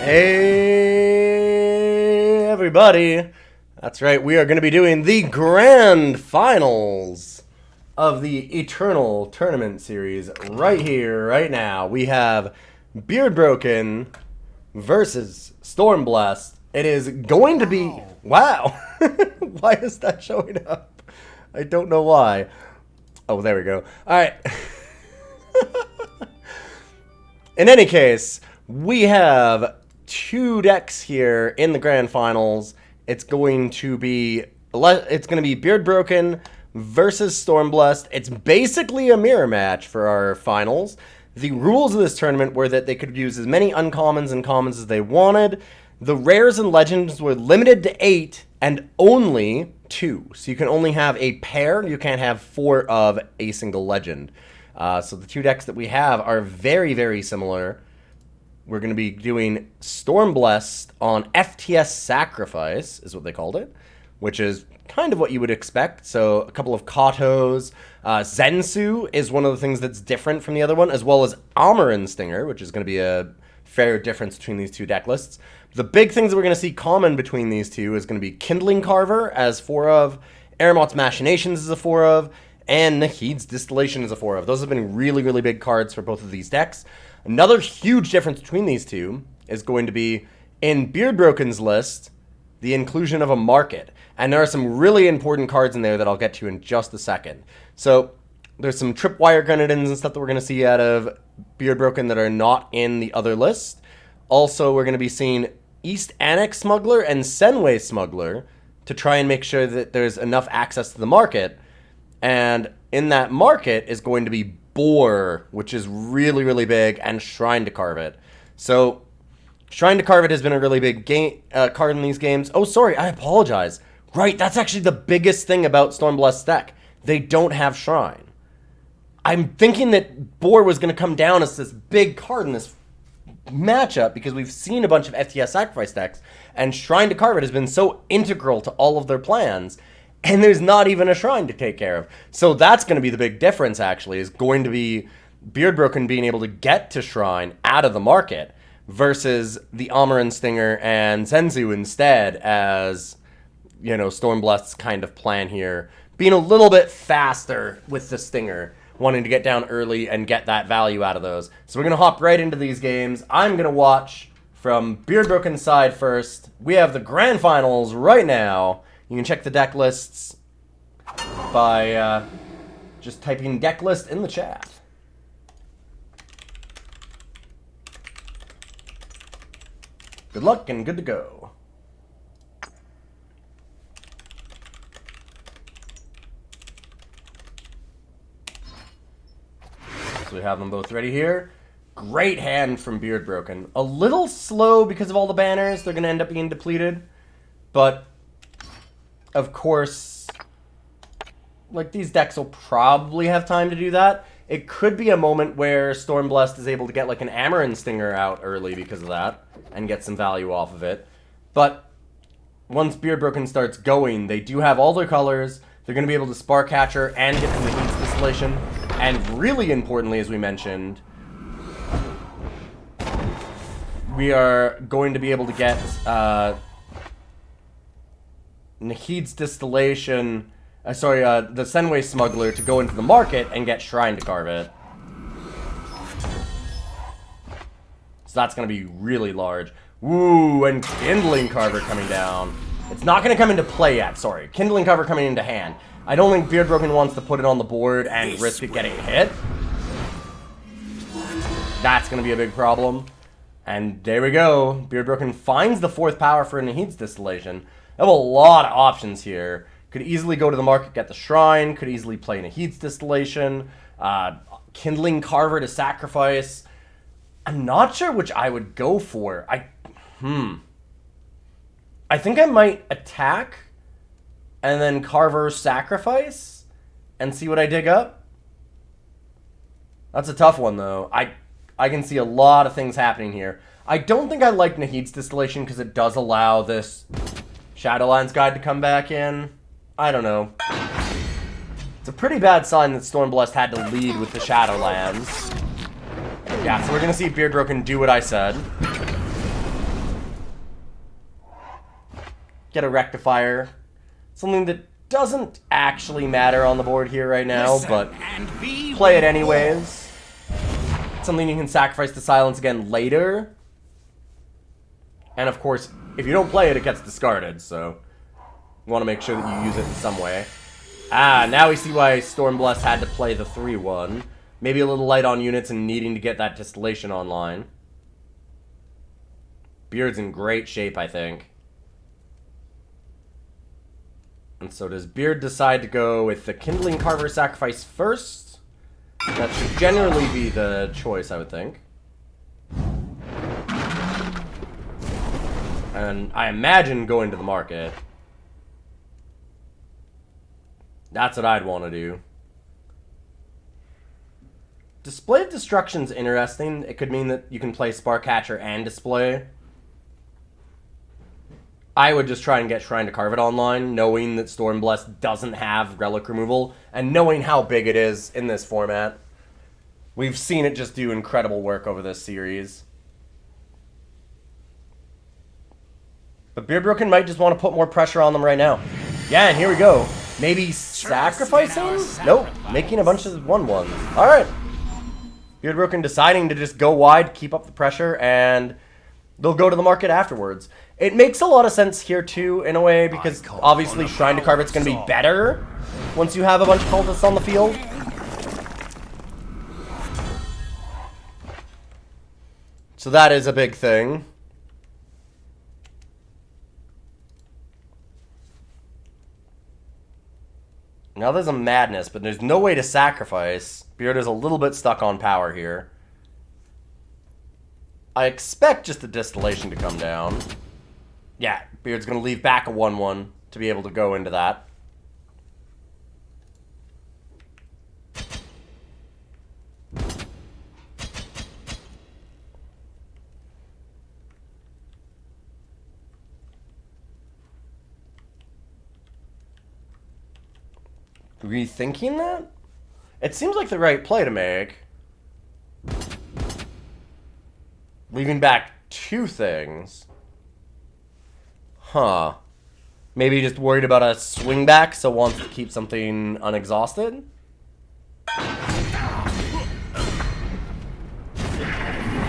Hey everybody, that's right, we are going to be doing the grand finals of the Eternal Tournament Series right here, right now. We have BeardBroken versus Stormblessed. It is going to be... Wow! Why is that showing up? I don't know why. Oh, there we go. Alright. In any case, we have two decks here in the grand finals. It's going to be BeardBroken versus Stormblessed. It's basically a mirror match for our finals. The rules of this tournament were that they could use as many uncommons and commons as they wanted. The rares and legends were limited to 8 and only 2. So you can only have a pair. You can't have 4 of a single legend. So the two decks that we have are very, very similar. We're going to be doing Stormblessed on FTS Sacrifice, is what they called it, which is kind of what you would expect. So a couple of Katos. Zensu is one of the things that's different from the other one, as well as Amaran Stinger, which is going to be a fair difference between these two deck lists. The big things that we're going to see common between these two is going to be Kindling Carver as 4 of, Aramot's Machinations as a 4 of, and Nahid's Distillation as a 4 of. Those have been really, really big cards for both of these decks. Another huge difference between these two is going to be, in BeardBroken's list, the inclusion of a market. And there are some really important cards in there that I'll get to in just a second. So there's some Tripwire Grenadins and stuff that we're going to see out of BeardBroken that are not in the other list. Also, we're going to be seeing East Annex Smuggler and Senway Smuggler to try and make sure that there's enough access to the market. And in that market is going to be Boar, which is really, really big, and Shrine to Carve It. So, Shrine to Carve It has been a really big card in these games. Oh, sorry, I apologize. Right, that's actually the biggest thing about Stormblessed deck. They don't have Shrine. I'm thinking that Boar was going to come down as this big card in this matchup because we've seen a bunch of FTS Sacrifice decks, and Shrine to Carve It has been so integral to all of their plans. And there's not even a shrine to take care of. So that's going to be the big difference, actually, is going to be BeardBroken being able to get to shrine out of the market versus the Amaran Stinger and Zenzu instead as, you know, Stormblessed's kind of plan here. Being a little bit faster with the Stinger, wanting to get down early and get that value out of those. So we're going to hop right into these games. I'm going to watch from BeardBroken's side first. We have the grand finals right now. You can check the deck lists by just typing deck list in the chat. Good luck and good to go. So we have them both ready here. Great hand from BeardBroken. A little slow because of all the banners. They're going to end up being depleted. But of course, like, these decks will probably have time to do that. It could be a moment where Stormblessed is able to get, like, an Amaran Stinger out early because of that, and get some value off of it. But once BeardBroken starts going, they do have all their colors. They're going to be able to Spark Catcher and get some Nahid's Distillation. And really importantly, as we mentioned, we are going to be able to get Nahid's Distillation, the Senway Smuggler to go into the market and get Shrine to Carve It. So that's going to be really large. Woo, and Kindling Carver coming down. It's not going to come into play yet, sorry. Kindling Carver coming into hand. I don't think BeardBroken wants to put it on the board and risk it getting hit. That's going to be a big problem. And there we go. BeardBroken finds the 4th power for Nahid's Distillation. I have a lot of options here. Could easily go to the market, get the Shrine. Could easily play Nahid's Distillation. Kindling Carver to sacrifice. I'm not sure which I would go for. I think I might attack and then Carver sacrifice and see what I dig up. That's a tough one, though. I can see a lot of things happening here. I don't think I like Nahid's Distillation because it does allow this Shadowlands Guide to come back in. I don't know. It's a pretty bad sign that Stormblessed had to lead with the Shadowlands. Yeah, so we're going to see BeardBroken do what I said. get a Rectifier. Something that doesn't actually matter on the board here right now, but play it anyways. Something you can sacrifice to silence again later. And of course, if you don't play it, it gets discarded, so you want to make sure that you use it in some way. Ah, now we see why Stormblessed had to play the 3-1. Maybe a little light on units and needing to get that Distillation online. Beard's in great shape, I think. And so does Beard decide to go with the Kindling Carver sacrifice first? That should generally be the choice, I would think. And I imagine going to the market. That's what I'd want to do. Display of Destruction's interesting. It could mean that you can play Sparkcatcher and Display. I would just try and get Shrine to Carve It online, knowing that Stormblessed doesn't have Relic Removal, and knowing how big it is in this format. We've seen it just do incredible work over this series. But BeardBroken might just want to put more pressure on them right now. Yeah, and here we go. Maybe sacrificing? Nope, making a bunch of 1-1s. Alright. BeardBroken deciding to just go wide, keep up the pressure, and they'll go to the market afterwards. It makes a lot of sense here, too, in a way, because obviously Shrine to Carve It's going to be better once you have a bunch of cultists on the field. So that is a big thing. Now there's a Madness, but there's no way to sacrifice. Beard is a little bit stuck on power here. I expect just the Distillation to come down. Yeah, Beard's going to leave back a 1-1 to be able to go into that. Rethinking that? It seems like the right play to make. Leaving back 2 things. Huh. Maybe just worried about a swing back, so wants to keep something unexhausted?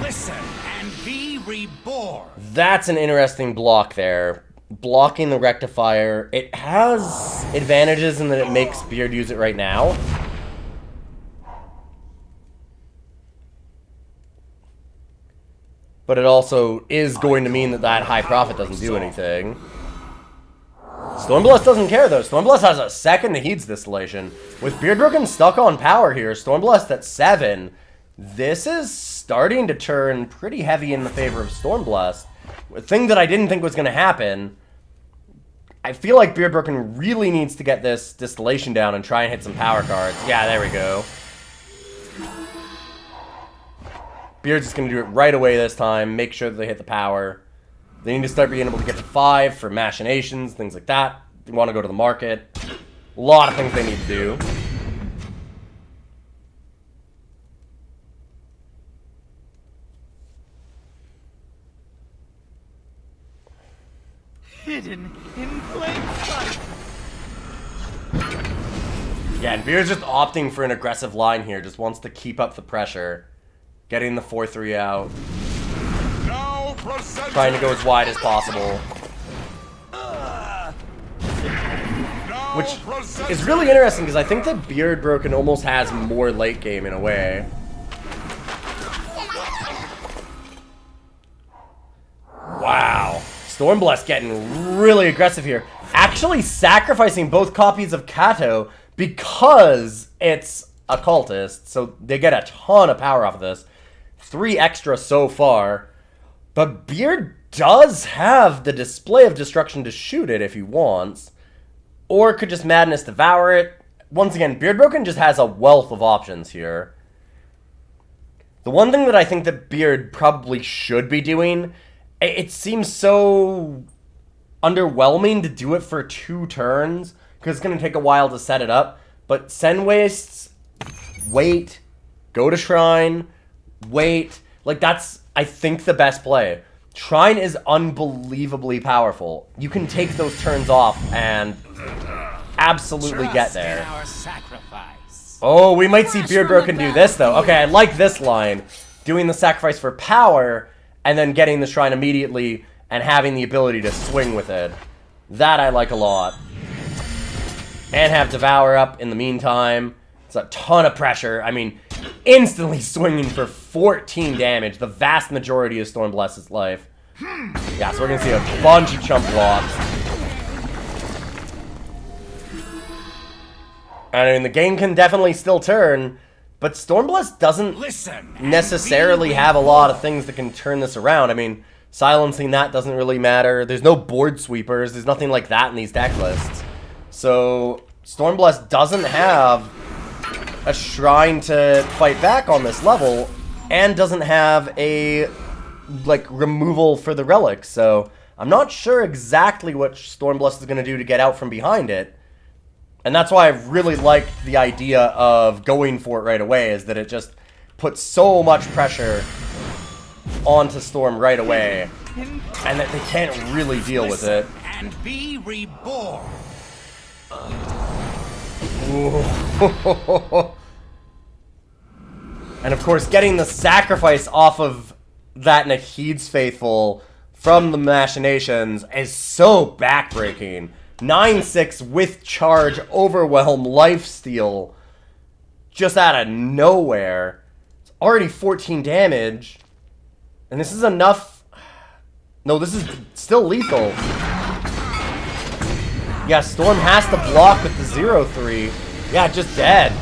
Listen and be reborn. That's an interesting block there. Blocking the Rectifier. It has advantages in that it makes Beard use it right now. But it also is going to mean that that high profit doesn't do anything. Stormblessed doesn't care, though. Stormblessed has a second to Heed's Distillation. With BeardBroken stuck on power here, Stormblessed at 7. This is starting to turn pretty heavy in the favor of Stormblessed. A thing that I didn't think was going to happen. I feel like BeardBroken really needs to get this Distillation down and try and hit some power cards. Yeah, there we go. Beard's just going to do it right away this time. Make sure that they hit the power. They need to start being able to get to 5 for machinations, things like that. They want to go to the market. A lot of things they need to do. Hidden in plain sight. Yeah, and Beard's just opting for an aggressive line here. Just wants to keep up the pressure. Getting the 4-3 out. Trying to go as wide as possible. Which is really interesting because I think that BeardBroken almost has more late game in a way. Wow. Stormblessed getting really aggressive here. Actually sacrificing both copies of Kato because it's a cultist. So they get a ton of power off of this. 3 extra so far. But Beard does have the Display of Destruction to shoot it if he wants. Or could just Madness Devour it. Once again, BeardBroken just has a wealth of options here. The one thing that I think that Beard probably should be doing, it seems so underwhelming to do it for 2 turns, because it's going to take a while to set it up. But send wastes, wait, go to Shrine, wait. Like, that's, I think, the best play. Shrine is unbelievably powerful. You can take those turns off and absolutely get Trust in there. our sacrifice. Oh, we might see BeardBroken do this, though. Okay, I like this line. Doing the sacrifice for power, and then getting the shrine immediately, and having the ability to swing with it. That I like a lot. And have Devour up in the meantime. It's a ton of pressure. I mean, instantly swinging for 14 damage. The vast majority of Stormblessed's life. Yeah, so we're going to see a bunch of chump blocks. I mean, the game can definitely still turn, but Stormblessed doesn't necessarily have a lot of things that can turn this around. I mean, silencing that doesn't really matter. There's no board sweepers. There's nothing like that in these deck lists. So, Stormblessed doesn't have a shrine to fight back on this level, and doesn't have a, like, removal for the relics. So, I'm not sure exactly what Stormblessed is going to do to get out from behind it. And that's why I really like the idea of going for it right away, is that it just puts so much pressure onto Storm right away, and that they can't really deal with it. And be reborn. And of course, getting the sacrifice off of that Nahid's Faithful from the Machinations is so backbreaking. 9-6 with charge, overwhelm, lifesteal, just out of nowhere. It's already 14 damage, and this is enough. No, this is still lethal. Yeah, Storm has to block with the 0-3. Yeah, just dead.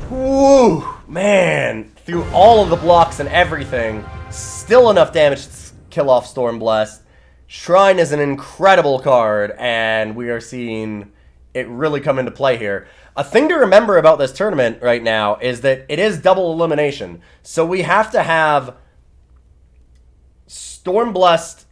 Woo, man. Through all of the blocks and everything, still enough damage to kill off Stormblessed. Shrine is an incredible card, and we are seeing it really come into play here. A thing to remember about this tournament right now is that it is double elimination. So we have to have Stormblessed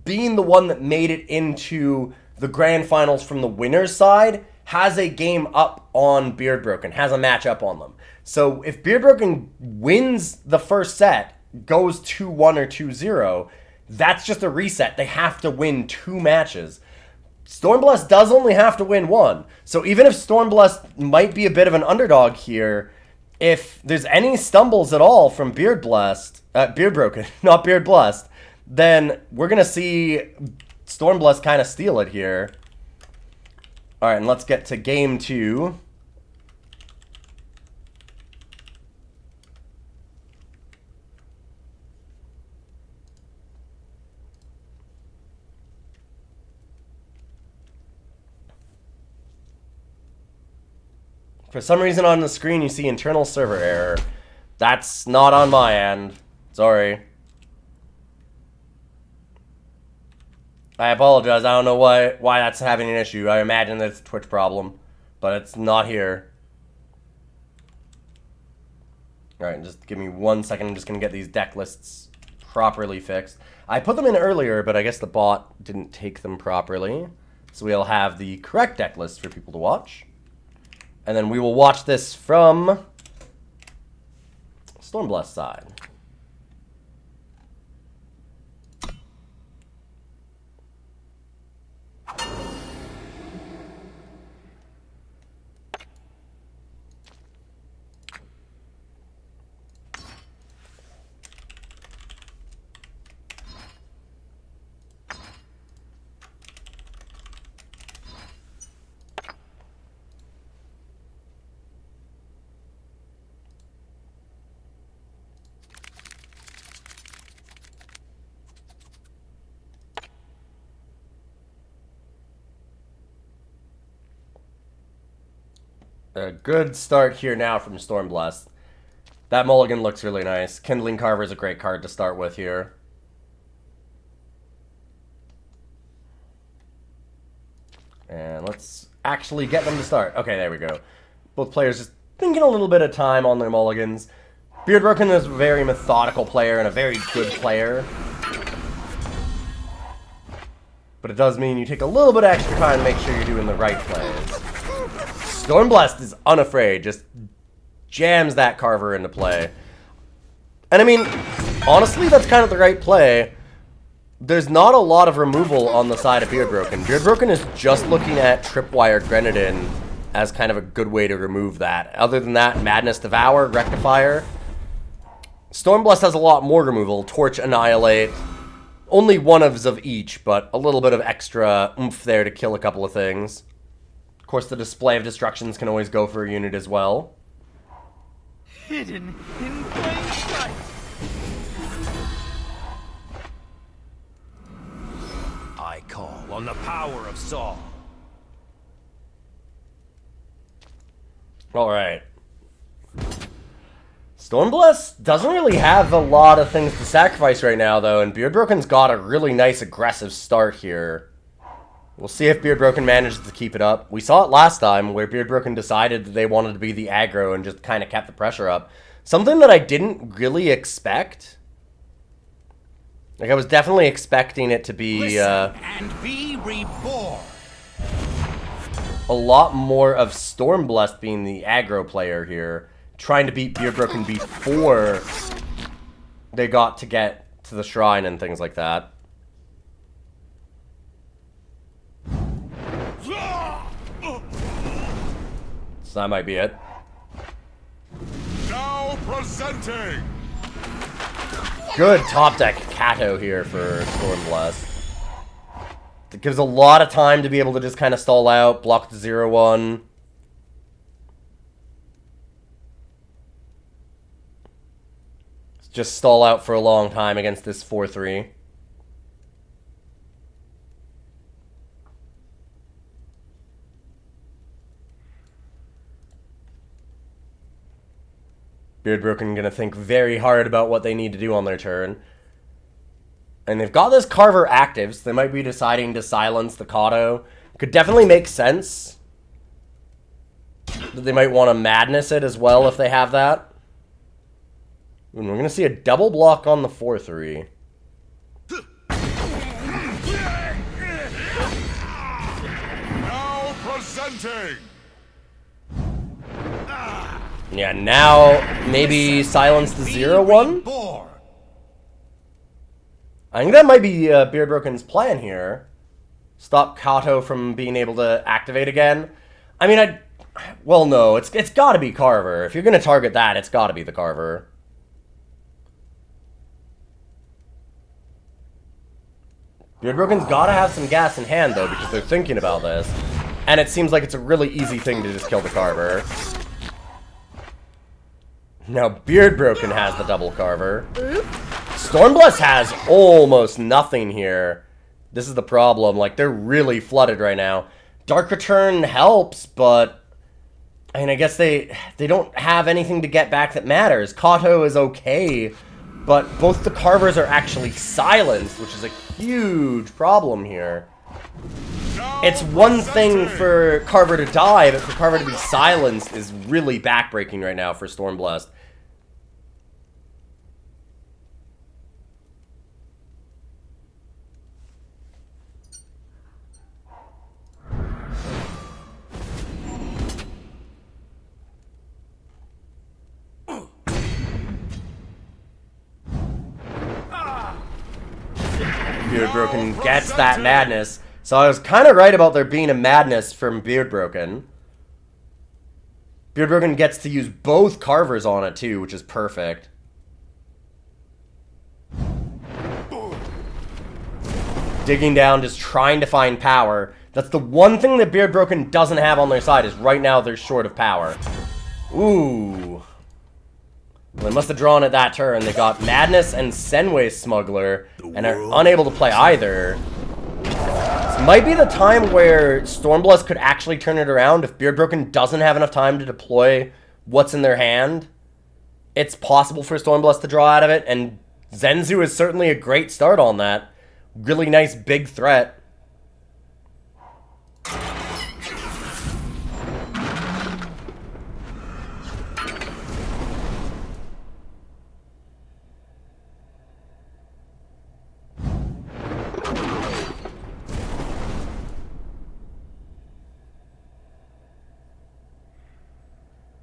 being the one that made it into the grand finals from the winner's side, has a game up on BeardBroken, has a match up on them. So if BeardBroken wins the first set, goes 2-1 or 2-0, that's just a reset. They have to win 2 matches. Stormblessed does only have to win 1. So even if Stormblessed might be a bit of an underdog here, if there's any stumbles at all from BeardBroken, not BeardBlessed, then we're going to see Stormblessed kind of steal it here. Alright, and let's get to game 2. For some reason on the screen you see internal server error. That's not on my end. Sorry. I apologize. I don't know why that's having an issue. I imagine that it's a Twitch problem, but it's not here. Alright, just give me 1 second. I'm just going to get these deck lists properly fixed. I put them in earlier, but I guess the bot didn't take them properly. So we'll have the correct deck list for people to watch. And then we will watch this from Stormblessed side. A good start here now from Stormblessed. That mulligan looks really nice. Kindling Carver is a great card to start with here. And let's actually get them to start. Okay, there we go. Both players just thinking a little bit of time on their mulligans. BeardBroken is a very methodical player and a very good player. But it does mean you take a little bit of extra time to make sure you're doing the right plays. Stormblessed is unafraid, just jams that Carver into play. And I mean, honestly, that's kind of the right play. there's not a lot of removal on the side of BeardBroken. BeardBroken is just looking at Tripwire Grenadin as kind of a good way to remove that. Other than that, Madness Devour, Rectifier. Stormblessed has a lot more removal. Torch, Annihilate. Only one of each, but a little bit of extra oomph there to kill a couple of things. Of course, the Display of Destructions can always go for a unit as well. Hidden in plain sight. I call on the power of Saul. Alright. Stormblessed doesn't really have a lot of things to sacrifice right now, though, and BeardBroken's got a really nice aggressive start here. We'll see if BeardBroken manages to keep it up. We saw it last time, where BeardBroken decided that they wanted to be the aggro and just kind of kept the pressure up. Something that I didn't really expect. Like, I was definitely expecting it to be, and be reborn. a lot more of Stormblessed being the aggro player here, trying to beat BeardBroken before they got to get to the shrine and things like that. So that might be it. Now presenting. Good top deck Kato here for Stormblessed. It gives a lot of time to be able to just kind of stall out, block the 0-1. Just stall out for a long time against this 4-3. BeardBroken gonna think very hard about what they need to do on their turn. And they've got this Carver active, so they might be deciding to silence the Kato. Could definitely make sense. They might want to Madness it as well if they have that. And we're gonna see a double block on the 4-3. Now presenting. Yeah, now maybe silence the 0-1. Reborn. I think that might be BeardBroken's plan here. Stop Kato from being able to activate again. I mean, well, no, it's got to be Carver. If you're going to target that, it's got to be the Carver. BeardBroken's got to have some gas in hand, though, because they're thinking about this. And it seems like it's a really easy thing to just kill the Carver. Now, BeardBroken has the double Carver. Stormblessed has almost nothing here. This is the problem. Like, they're really flooded right now. Dark Return helps, but I mean, I guess they don't have anything to get back that matters. Kato is okay, but both the Carvers are actually silenced, which is a huge problem here. It's one thing for Carver to die, but for Carver to be silenced is really backbreaking right now for Stormblessed. BeardBroken gets that madness. So I was kind of right about there being a madness from BeardBroken. BeardBroken gets to use both Carvers on it too, which is perfect. Digging down, just trying to find power. That's the one thing that BeardBroken doesn't have on their side, is right now they're short of power. Ooh. Well, they must have drawn it that turn. They got Madness and Senway Smuggler, and are unable to play either. This might be the time where Stormblessed could actually turn it around if BeardBroken doesn't have enough time to deploy what's in their hand. It's possible for Stormblessed to draw out of it, and Zenzu is certainly a great start on that. Really nice big threat.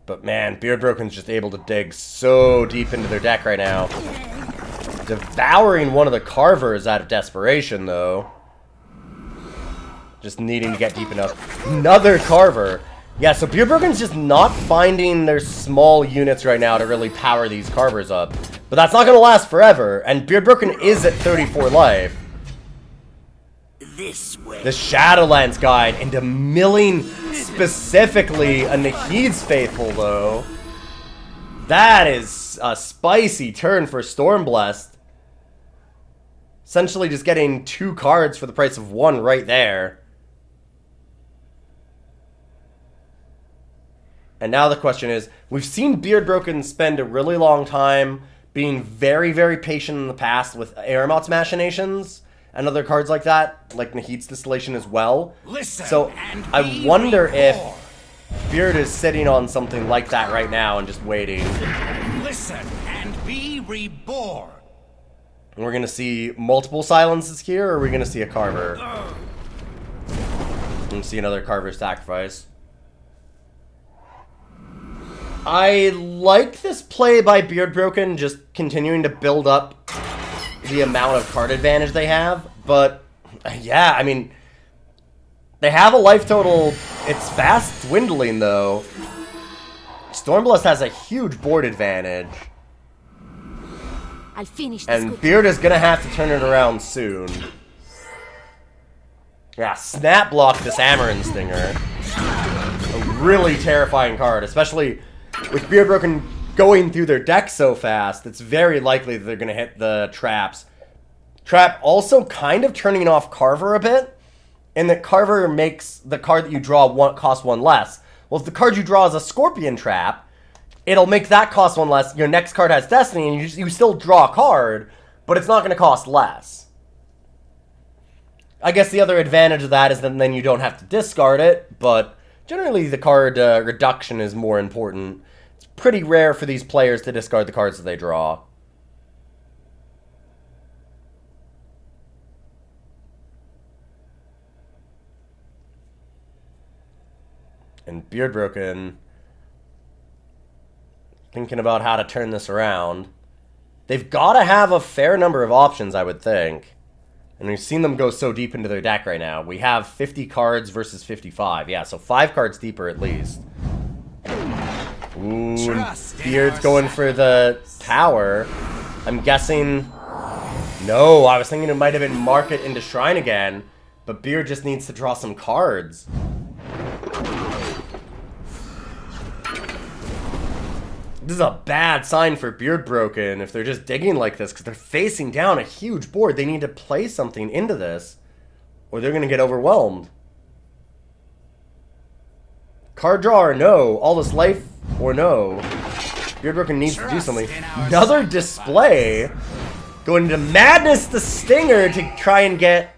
But man, BeardBroken's just able to dig so deep into their deck right now. Devouring one of the Carvers out of desperation, though. Just needing to get deep enough. Another Carver. Yeah, so BeardBroken's just not finding their small units right now to really power these Carvers up. But that's not going to last forever, and BeardBroken is at 34 life. This way. The Shadowlands Guide into milling specifically a Nahid's Faithful, though. That is a spicy turn for Stormblessed. Essentially just getting 2 cards for the price of 1 right there. And now the question is, we've seen BeardBroken spend a really long time being very, very patient in the past with Aramot's Machinations and other cards like that, like Nahid's Distillation as well. Listen, so and I wonder if Beard is sitting on something like that right now and just waiting. Listen and be reborn. We're going to see multiple silences here, or are we going to see a Carver? We're going to see another Carver sacrifice. I like this play by BeardBroken, just continuing to build up the amount of card advantage they have. But, yeah, I mean, they have a life total. It's fast dwindling, though. Stormblessed has a huge board advantage. I'll finish this. And Beard is going to have to turn it around soon. Yeah, snap block this Amaran Stinger. A really terrifying card, especially with BeardBroken going through their deck so fast. It's very likely that they're going to hit the traps. Trap also kind of turning off Carver a bit, in that Carver makes the card that you draw cost 1 less. Well, if the card you draw is a Scorpion Trap, it'll make that cost 1 less. Your next card has Destiny, and you still draw a card, but it's not going to cost less. I guess the other advantage of that is that then you don't have to discard it, but generally the card reduction is more important. It's pretty rare for these players to discard the cards that they draw. And BeardBroken, thinking about how to turn this around. They've got to have a fair number of options, I would think. And we've seen them go so deep into their deck right now. We have 50 cards versus 55. Yeah, so 5 cards deeper at least. Ooh, Beard's going for the tower. I'm guessing... No, I was thinking it might have been Market into Shrine again. But Beard just needs to draw some cards. This is a bad sign for BeardBroken if they're just digging like this, because they're facing down a huge board. They need to play something into this, or they're going to get overwhelmed. Card draw or no? All this life or no? BeardBroken needs to do something. Another display. Going into Madness the Stinger to try and get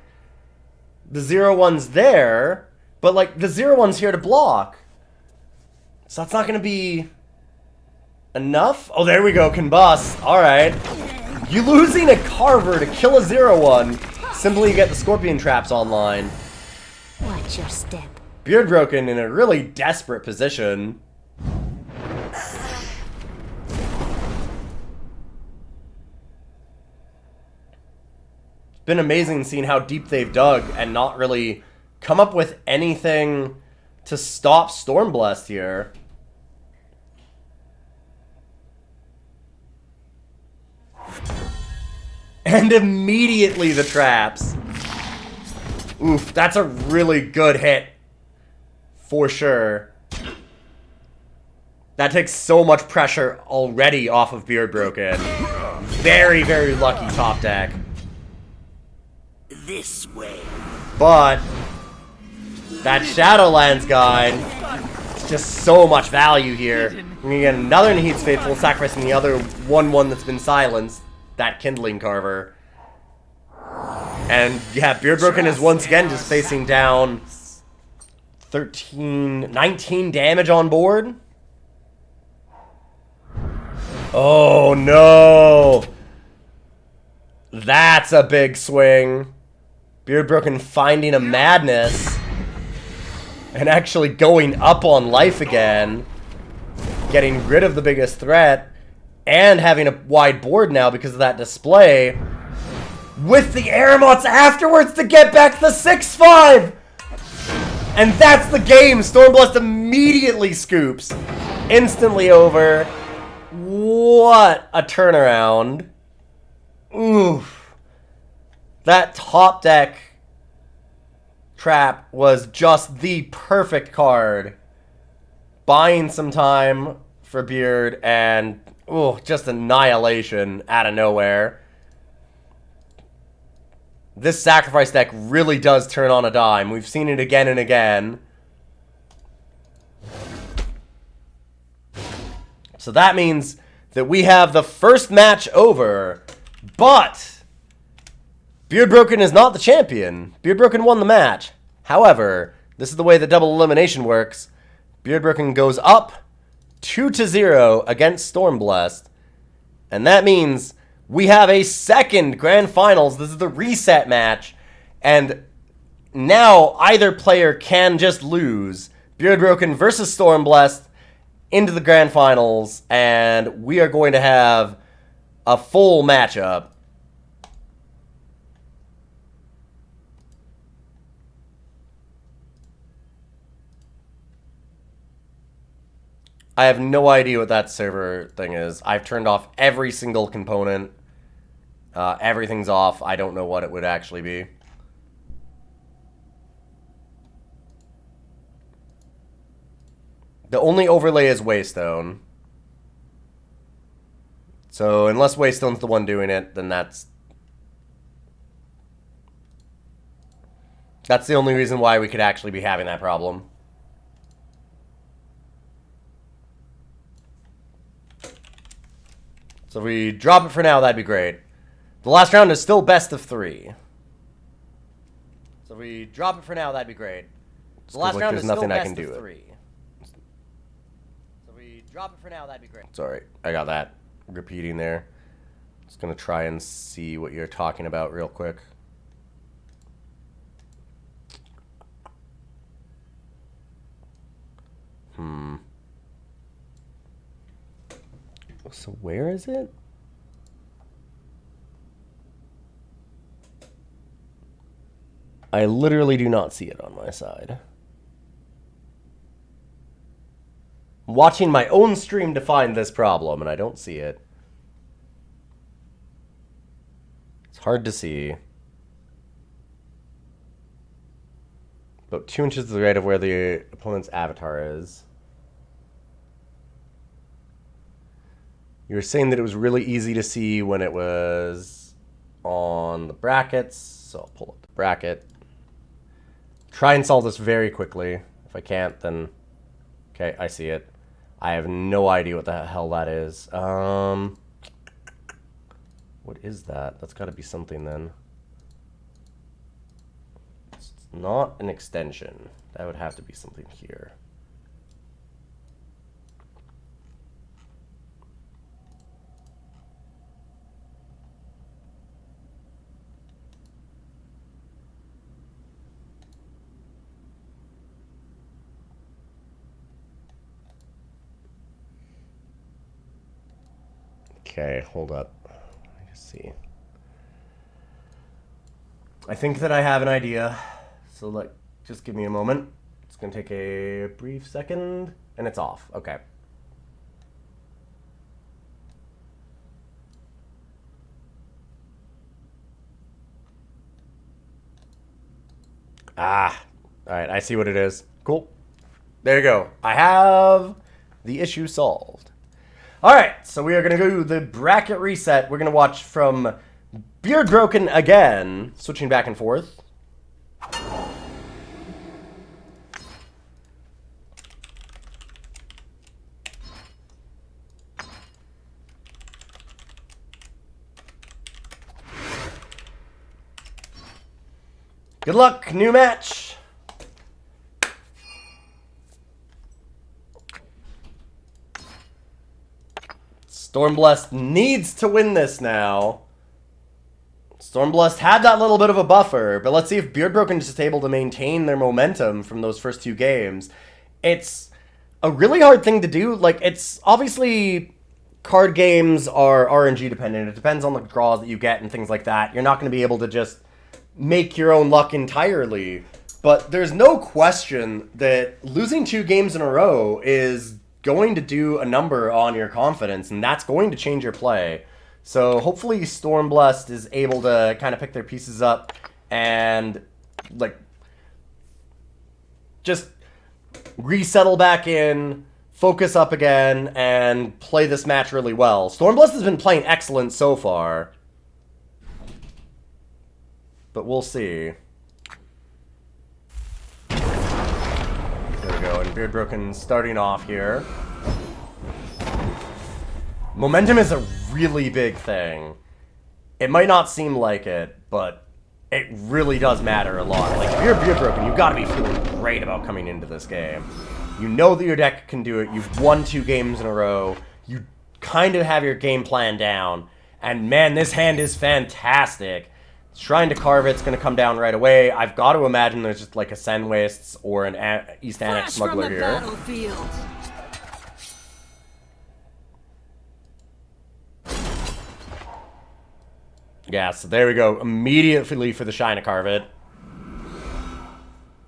the 0/1s there. But, like, the 0/1's here to block. So that's not going to be... enough? Oh, there we go, Combust. Alright. You losing a Carver to kill a 0/1, simply get the Scorpion Traps online. Watch your step. BeardBroken in a really desperate position. It's been amazing seeing how deep they've dug and not really come up with anything to stop Stormblessed here. And immediately the traps. Oof, that's a really good hit. For sure. That takes so much pressure already off of BeardBroken. Very, very lucky top deck. This way. But that Shadowlands Guide, it's just so much value here. We're gonna get another Nahid's Faithful, sacrificing the other 1/1 that's been silenced. That Kindling Carver. And yeah, BeardBroken is once again just facing down 19 damage on board. Oh no! That's a big swing. BeardBroken finding a Madness and actually going up on life again, getting rid of the biggest threat. and having a wide board now because of that display, with the aeromots afterwards to get back the 6-5! And that's the game! Stormblessed immediately scoops. Instantly over. What a turnaround. Oof. That top deck trap was just the perfect card. Buying some time for Beard and just annihilation out of nowhere. This sacrifice deck really does turn on a dime. We've seen it again and again. So that means that we have the first match over, but BeardBroken is not the champion. BeardBroken won the match. However, this is the way that double elimination works. BeardBroken goes up 2-0 against Stormblessed, and that means we have a second Grand Finals. This is the reset match, and now either player can just lose. BeardBroken versus Stormblessed into the Grand Finals, and we are going to have a full matchup. I have no idea what that server thing is. I've turned off every single component. Everything's off. I don't know what it would actually be. The only overlay is Waystone. So unless Waystone's the one doing it, then that's the only reason why we could actually be having that problem. So if we drop it for now, that'd be great. The last round is still best of 3. So if we drop it for now, that'd be great. The last round is still best of 3. So if we drop it for now, that'd be great. Sorry, I got that repeating there. Just gonna try and see what you're talking about real quick. So where is it? I literally do not see it on my side. I'm watching my own stream to find this problem, and I don't see it. It's hard to see. About 2 inches to the right of where the opponent's avatar is. You were saying that it was really easy to see when it was on the brackets. So I'll pull up the bracket. Try and solve this very quickly. If I can't, then... Okay, I see it. I have no idea what the hell that is. What is that? That's got to be something then. It's not an extension. That would have to be something here. Okay, hold up. Let me just see. I think that I have an idea. So just give me a moment. It's going to take a brief second. And it's off. Okay. Ah. Alright, I see what it is. Cool. There you go. I have the issue solved. Alright, so we are going to do the bracket reset. We're going to watch from BeardBroken again, switching back and forth. Good luck, new match. Stormblessed needs to win this now. Stormblessed had that little bit of a buffer, but let's see if BeardBroken is just able to maintain their momentum from those first 2 games. It's a really hard thing to do. Like, it's obviously card games are RNG dependent. It depends on the draws that you get and things like that. You're not going to be able to just make your own luck entirely. But there's no question that losing 2 games in a row is going to do a number on your confidence, and that's going to change your play. So hopefully Stormblessed is able to kind of pick their pieces up and like just resettle back in, focus up again, and play this match really well. Stormblessed has been playing excellent so far, but we'll see. There we go, and BeardBroken starting off here. Momentum is a really big thing. It might not seem like it, but it really does matter a lot. Like, if you're BeardBroken, you've got to be feeling great about coming into this game. You know that your deck can do it. You've won 2 games in a row. You kind of have your game plan down. And man, this hand is fantastic. Shrine to Carve It's going to come down right away. I've got to imagine there's just like a Sen Wastes or an East Annex Smuggler here. Battlefield. Yeah, so there we go. Immediately for the Shrine to Carve It.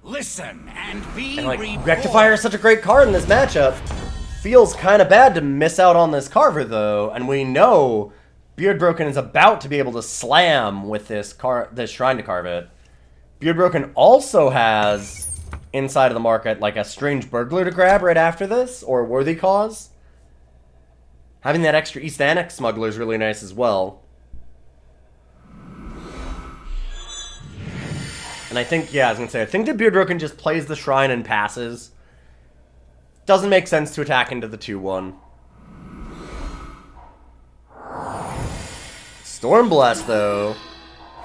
Listen and be And like, reborn. Rectifier is such a great card in this matchup. Feels kind of bad to miss out on this Carver, though. And we know BeardBroken is about to be able to slam with this Shrine to Carve It. BeardBroken also has, inside of the market, like a Strange Burglar to grab right after this, or Worthy Cause. Having that extra East Annex Smuggler is really nice as well. And I think, yeah, I was going to say, I think that BeardBroken just plays the Shrine and passes. Doesn't make sense to attack into the 2-1. Stormblessed, though.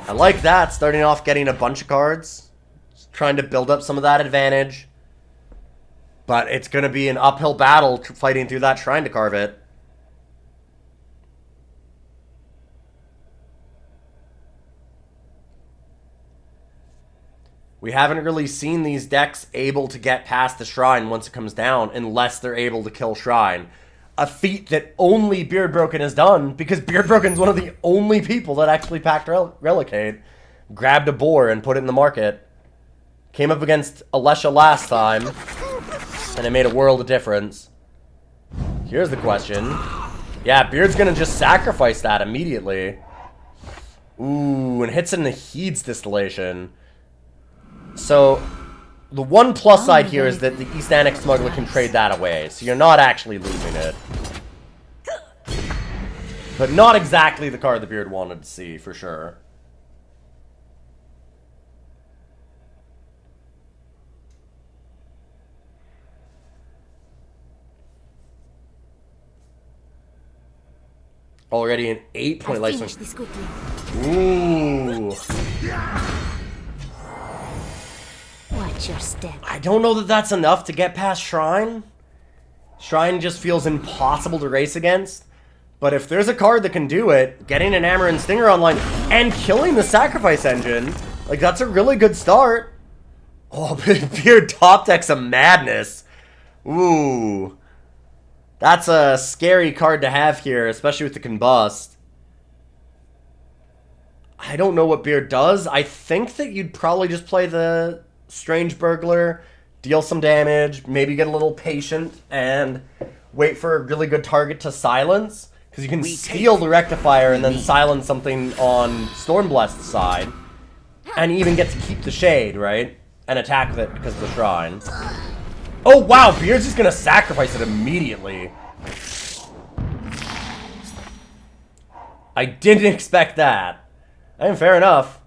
I like that, starting off getting a bunch of cards. Just trying to build up some of that advantage. But it's going to be an uphill battle fighting through that Shrine to Carve It. We haven't really seen these decks able to get past the Shrine once it comes down, unless they're able to kill Shrine. A feat that only BeardBroken has done, because BeardBroken's one of the only people that actually packed Relicate, grabbed a boar and put it in the market. Came up against Alesha last time, and it made a world of difference. Here's the question. Yeah, Beard's gonna just sacrifice that immediately. Ooh, and hits it in the Heed's Distillation. So, the one plus side here is that the East Annex Smuggler can trade that away, so you're not actually losing it. But not exactly the card the Beard wanted to see, for sure. Already an 8-point life Finish this quickly. Ooh. Watch your step. I don't know that that's enough to get past Shrine. Shrine just feels impossible to race against. But if there's a card that can do it, getting an Hammer and Stinger online and killing the Sacrifice Engine, like, that's a really good start. Oh, Beard top deck's a madness. Ooh. That's a scary card to have here, especially with the Combust. I don't know what Beard does. I think that you'd probably just play the Strange Burglar, deal some damage, maybe get a little patient, and wait for a really good target to silence. Because you can steal the Rectifier and then silence something on Stormblessed's side. And even get to keep the Shade, right? And attack with it because of the Shrine. Oh wow, Beard's just gonna sacrifice it immediately. I didn't expect that. And fair enough.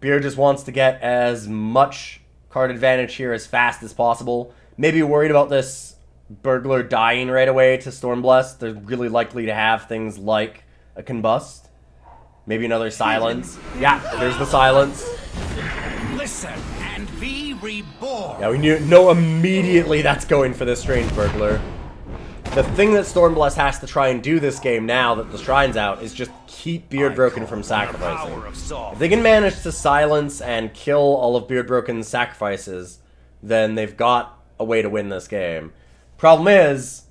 Beard just wants to get as much card advantage here as fast as possible. Maybe worried about this Burglar dying right away to Stormblessed. They're really likely to have things like a Combust. Maybe another Silence. Yeah, there's the Silence. Listen and be reborn. Yeah, we know immediately that's going for this Strange Burglar. The thing that Stormblessed has to try and do this game now that the Shrine's out is just keep BeardBroken from sacrificing. If they can manage to silence and kill all of BeardBroken's sacrifices, then they've got a way to win this game. Problem is,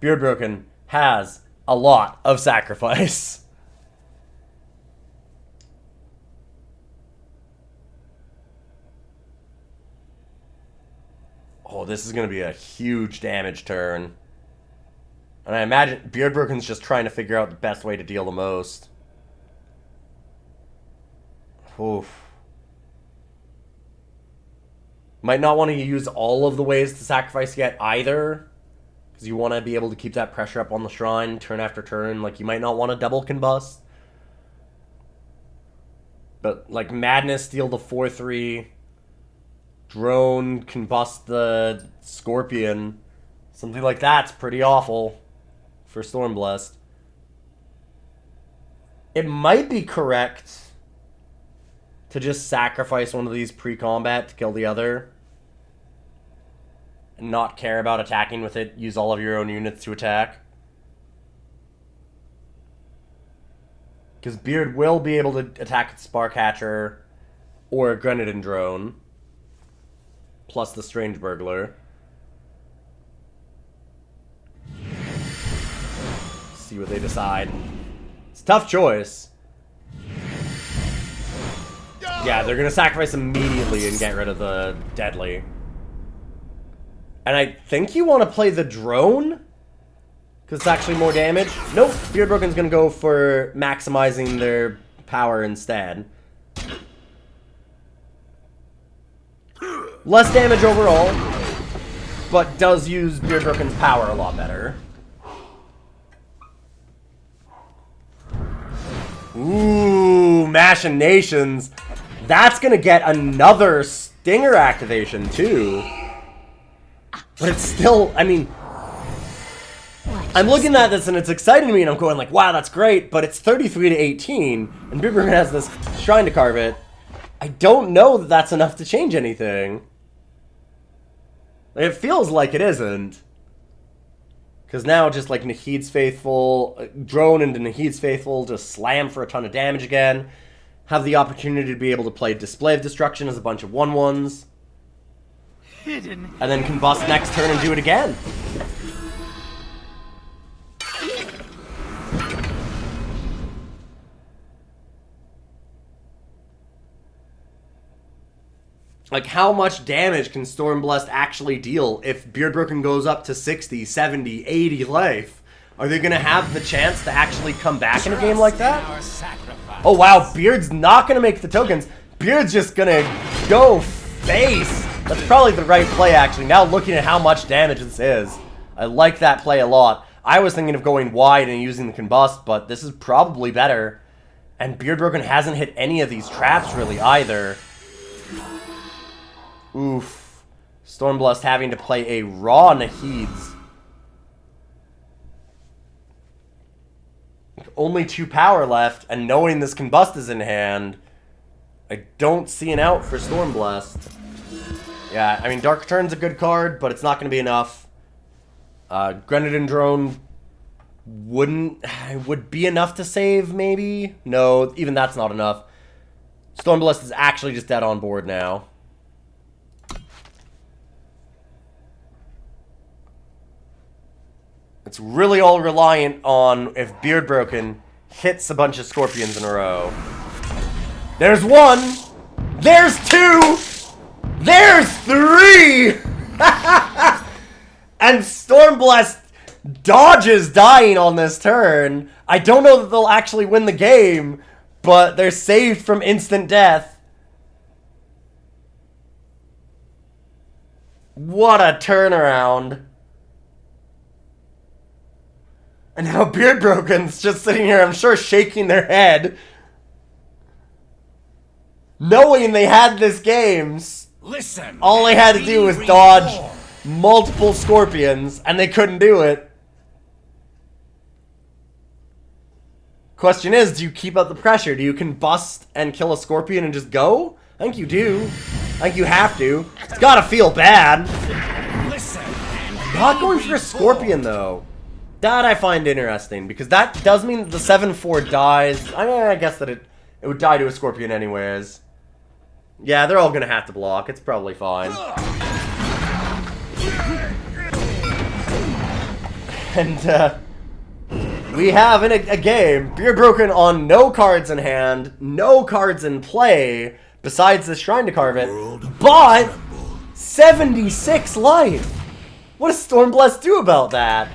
BeardBroken has a lot of sacrifice. Oh, this is going to be a huge damage turn. And I imagine BeardBroken's just trying to figure out the best way to deal the most. Oof. Might not want to use all of the ways to sacrifice yet either. Because you want to be able to keep that pressure up on the shrine turn after turn. Like, you might not want to double combust. But, like, Madness, steal the 4-3. Drone, combust the Scorpion. Something like that's pretty awful for Stormblessed. It might be correct to just sacrifice one of these pre-combat to kill the other. And not care about attacking with it. Use all of your own units to attack. Because Beard will be able to attack with Sparkcatcher or a Grenadin Drone. Plus the Strange Burglar. See what they decide. It's a tough choice. Yeah, they're going to sacrifice immediately and get rid of the Deadly. And I think you want to play the Drone? Because it's actually more damage. Nope, BeardBroken's going to go for maximizing their power instead. Less damage overall, but does use BeardBroken's power a lot better. Ooh, Machinations. That's going to get another Stinger activation, too. But it's still, I mean, I'm looking at this and it's exciting to me and I'm going like, wow, that's great, but it's 33-18, and BeardBroken has this Shrine to carve it. I don't know that that's enough to change anything. It feels like it isn't. Because now just like Nahid's Faithful, Drone into Nahid's Faithful, just slam for a ton of damage again. Have the opportunity to be able to play Display of Destruction as a bunch of 1/1s. Hidden. And then combust next turn and do it again. Like, how much damage can Stormblessed actually deal if BeardBroken goes up to 60, 70, 80 life? Are they going to have the chance to actually come back in a game like that? Oh, wow, Beard's not going to make the tokens. Beard's just going to go face. That's probably the right play, actually. Now looking at how much damage this is, I like that play a lot. I was thinking of going wide and using the combust, but this is probably better. And BeardBroken hasn't hit any of these traps, really, either. Oof. Stormblessed having to play a raw Nahids. Only 2 power left, and knowing this combust is in hand, I don't see an out for Stormblessed. Yeah, I mean, Dark Return's a good card, but it's not going to be enough. Grenadin Drone would be enough to save, maybe? No, even that's not enough. Stormblessed is actually just dead on board now. It's really all reliant on if BeardBroken hits a bunch of Scorpions in a row. There's 1! There's 2! There's 3! And Stormblessed dodges dying on this turn. I don't know that they'll actually win the game, but they're saved from instant death. What a turnaround. And now BeardBroken's just sitting here, I'm sure, shaking their head. Knowing they had this game. Listen. All they had to do was dodge multiple Scorpions, and they couldn't do it. Question is, do you keep up the pressure? Do you combust and kill a Scorpion and just go? I think you do. I think you have to. It's gotta feel bad. Listen. Not going for a Scorpion, though. That I find interesting, because that does mean that the 7-4 dies. I mean, I guess that it would die to a Scorpion anyways. Yeah, they're all gonna have to block. It's probably fine. And, we have in a game, BeardBroken on no cards in hand, no cards in play, besides the Shrine to Carve It, but 76 life! What does Stormblessed do about that?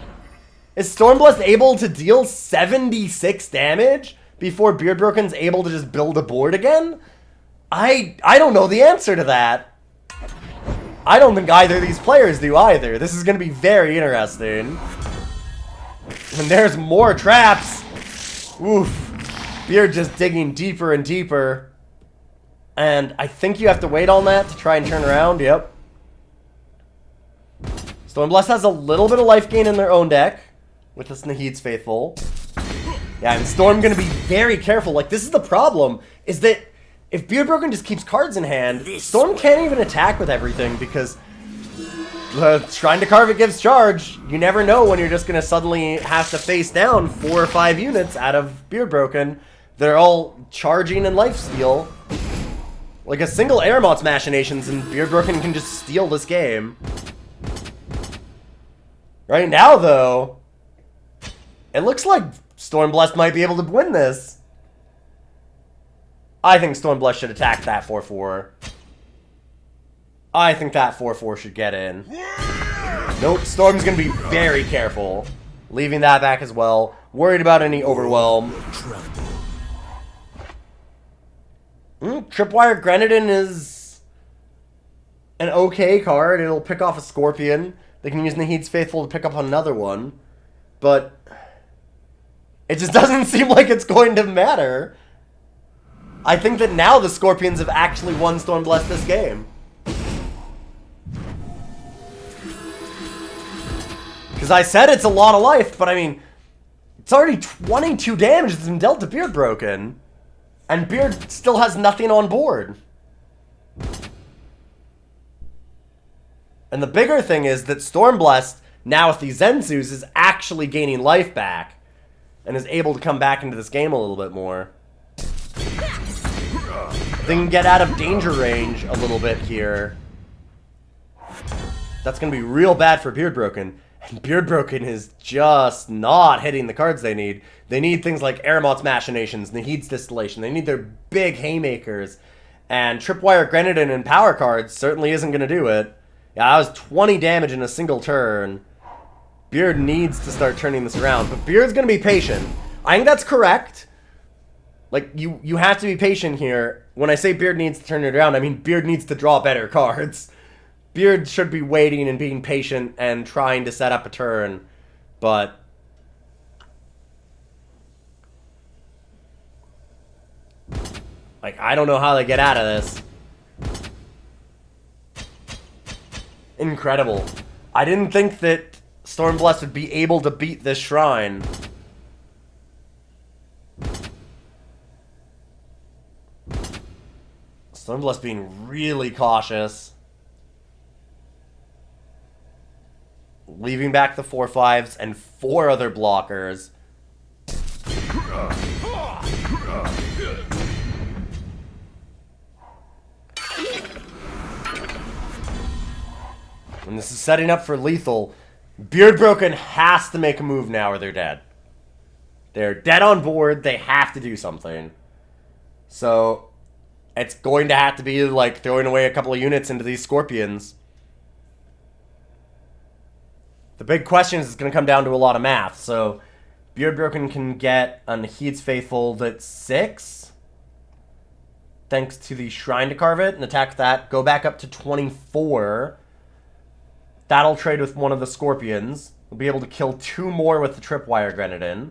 Is Stormblessed able to deal 76 damage before BeardBroken's able to just build a board again? I don't know the answer to that. I don't think either of these players do either. This is going to be very interesting. And there's more traps. Oof. Beard just digging deeper and deeper. And I think you have to wait on that to try and turn around. Yep. Stormblessed has a little bit of life gain in their own deck with this Nahid's Faithful. Yeah, and Storm going to be very careful. Like, this is the problem, is that if BeardBroken just keeps cards in hand, Storm can't even attack with everything because Shrine to Carve It gives charge. You never know when you're just going to suddenly have to face down 4 or 5 units out of BeardBroken. They're all charging and lifesteal. Like a single Aramot's Machinations and BeardBroken can just steal this game. Right now, though, it looks like Stormblessed might be able to win this. I think Stormblessed should attack that 4-4. I think that 4-4 should get in. Nope, Storm's going to be very careful. Leaving that back as well. Worried about any overwhelm. Tripwire Grenadin is an okay card. It'll pick off a Scorpion. They can use Nahid's Faithful to pick up another one. But it just doesn't seem like it's going to matter. I think that now the Scorpions have actually won Stormblessed this game. Because I said it's a lot of life, but I mean, it's already 22 damage that's been dealt to BeardBroken. And Beard still has nothing on board. And the bigger thing is that Stormblessed, now with these Zenzus, is actually gaining life back. And is able to come back into this game a little bit more. They can get out of danger range a little bit here. That's going to be real bad for BeardBroken. And BeardBroken is just not hitting the cards they need. They need things like Aramot's Machinations, Nahid's Distillation. They need their big haymakers. And Tripwire Grenadin and power cards certainly isn't going to do it. Yeah, that was 20 damage in a single turn. Beard needs to start turning this around. But Beard's going to be patient. I think that's correct. Like, you have to be patient here. When I say Beard needs to turn it around, I mean Beard needs to draw better cards. Beard should be waiting and being patient and trying to set up a turn. But like, I don't know how they get out of this. Incredible. I didn't think that Stormblessed would be able to beat this shrine. Stormblessed being really cautious. Leaving back the 4/5s and 4 other blockers. And this is setting up for lethal. BeardBroken has to make a move now or they're dead. They're dead on board. They have to do something. So it's going to have to be like throwing away a couple of units into these Scorpions. The big question is it's going to come down to a lot of math. So BeardBroken can get a Nahid's Faithful that's 6. Thanks to the Shrine to Carve It and attack that. Go back up to 24. That'll trade with one of the Scorpions. We'll be able to kill 2 more with the Tripwire Grenadin.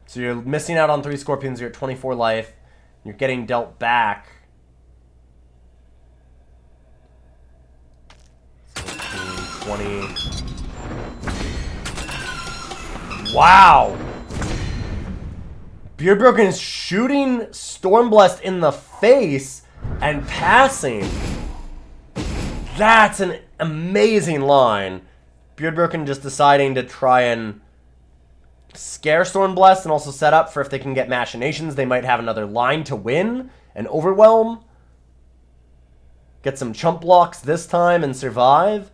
So you're missing out on 3 Scorpions. You're at 24 life. You're getting dealt back 20. Wow! BeardBroken is shooting Stormblessed in the face and passing. That's an amazing line. BeardBroken just deciding to try and scare Stormblessed and also set up for if they can get Machinations, they might have another line to win and overwhelm. Get some chump blocks this time and survive.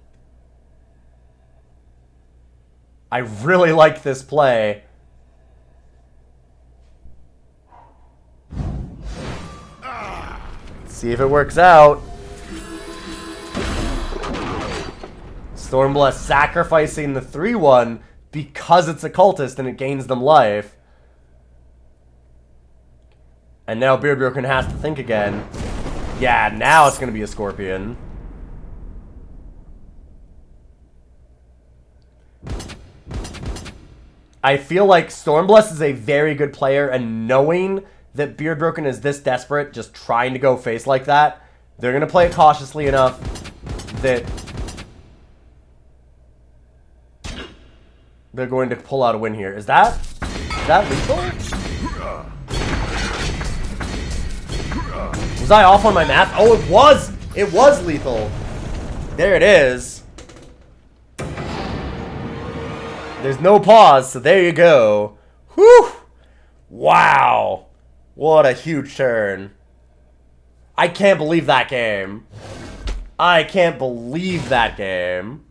I really like this play. See if it works out. Stormblessed sacrificing the 3-1 because it's a cultist and it gains them life. And now BeardBroken has to think again. Yeah, now it's going to be a Scorpion. I feel like Stormblessed is a very good player, and knowing that BeardBroken is this desperate, just trying to go face like that, they're going to play it cautiously enough that they're going to pull out a win here. Is that lethal? Was I off on my math? Oh, it was! It was lethal. There it is. There's no pause, so there you go. Whew! Wow. What a huge turn. I can't believe that game. I can't believe that game.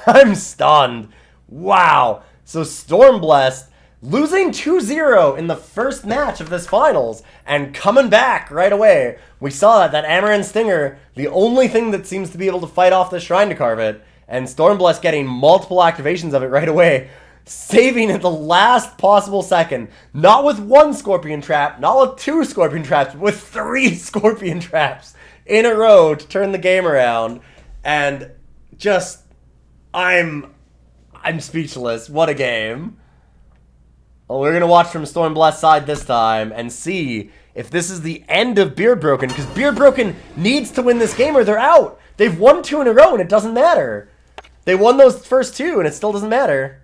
I'm stunned. Wow. So Stormblessed losing 2-0 in the first match of this finals and coming back right away. We saw that Amaranth Stinger, the only thing that seems to be able to fight off the Shrine to Carve it, and Stormblessed getting multiple activations of it right away, saving at the last possible second. Not with 1 Scorpion Trap, not with 2 Scorpion Traps, but with 3 Scorpion Traps in a row to turn the game around. And just, I'm speechless. What a game. Well, we're going to watch from Stormblessed side this time and see if this is the end of BeardBroken, because BeardBroken needs to win this game or they're out. They've won 2 in a row and it doesn't matter. They won those first 2 and it still doesn't matter.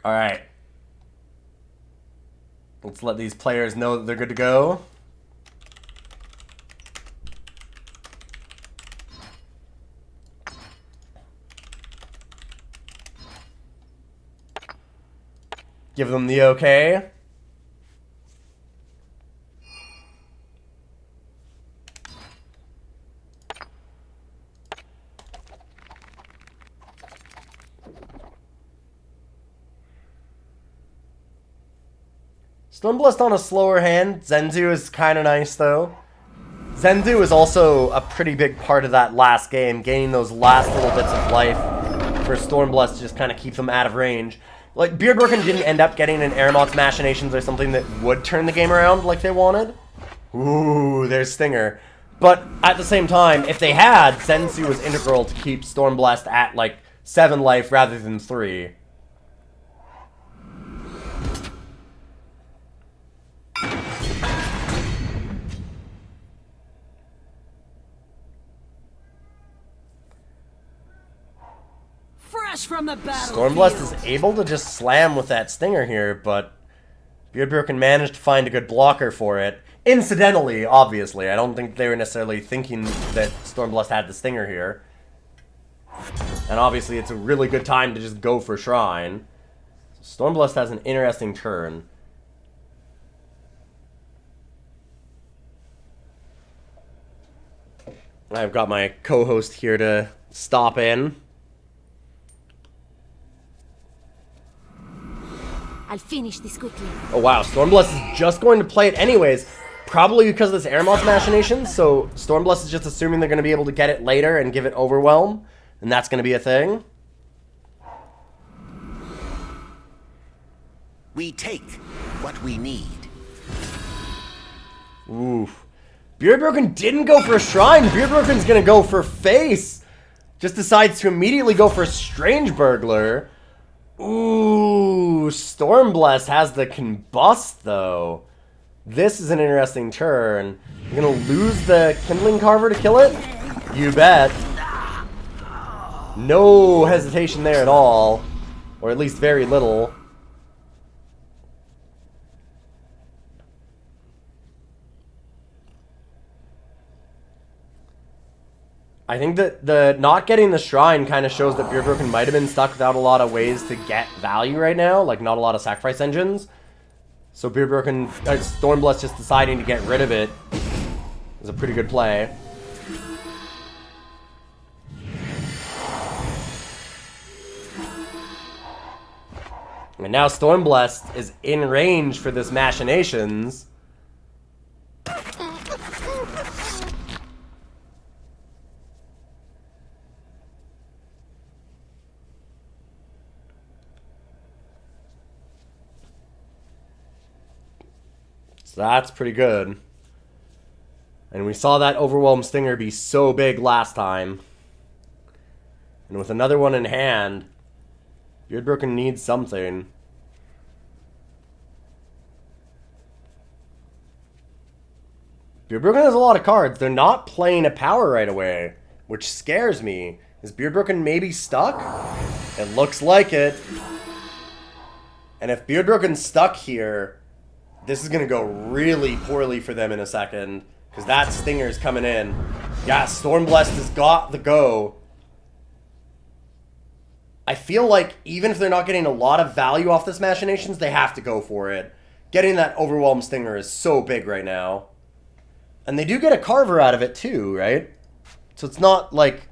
All right. Let's let these players know that they're good to go. Give them the okay. Stormblessed on a slower hand. Zenzu is kind of nice, though. Zenzu is also a pretty big part of that last game, gaining those last little bits of life for Stormblessed to just kind of keep them out of range. Like, BeardBroken didn't end up getting an Aramot's Machinations or something that would turn the game around like they wanted. Ooh, there's Stinger. But at the same time, if they had, Zenzu was integral to keep Stormblessed at, like, 7 life rather than 3. From the Stormblessed is able to just slam with that Stinger here, but BeardBroken managed to find a good blocker for it. Incidentally, obviously. I don't think they were necessarily thinking that Stormblessed had the Stinger here. And obviously it's a really good time to just go for Shrine. Stormblessed has an interesting turn. I've got my co-host here to stop in. I'll finish this quickly. Oh wow, Stormblessed is just going to play it anyways. Probably because of this Aramot's Machinations, so Stormblessed is just assuming they're going to be able to get it later and give it Overwhelm. And that's going to be a thing. We take what we need. Oof. BeardBroken didn't go for a Shrine. BeardBroken's going to go for Face. Just decides to immediately go for a Strange Burglar. Ooh, Stormblessed has the Combust, though. This is an interesting turn. You're going to lose the Kindling Carver to kill it? You bet. No hesitation there at all. Or at least very little. I think that the not getting the Shrine kind of shows that BeardBroken might have been stuck without a lot of ways to get value right now. Like, not a lot of sacrifice engines. So BeardBroken, Stormblessed just deciding to get rid of it is a pretty good play. And now Stormblessed is in range for this Machinations. So that's pretty good. And we saw that Overwhelm Stinger be so big last time. And with another one in hand, BeardBroken needs something. BeardBroken has a lot of cards. They're not playing a power right away, which scares me. Is BeardBroken maybe stuck? It looks like it. And if BeardBroken's stuck here, this is going to go really poorly for them in a second. Because that Stinger's coming in. Yeah, Stormblessed has got the go. I feel like even if they're not getting a lot of value off this Machinations, they have to go for it. Getting that Overwhelm Stinger is so big right now. And they do get a Carver out of it too, right? So it's not like...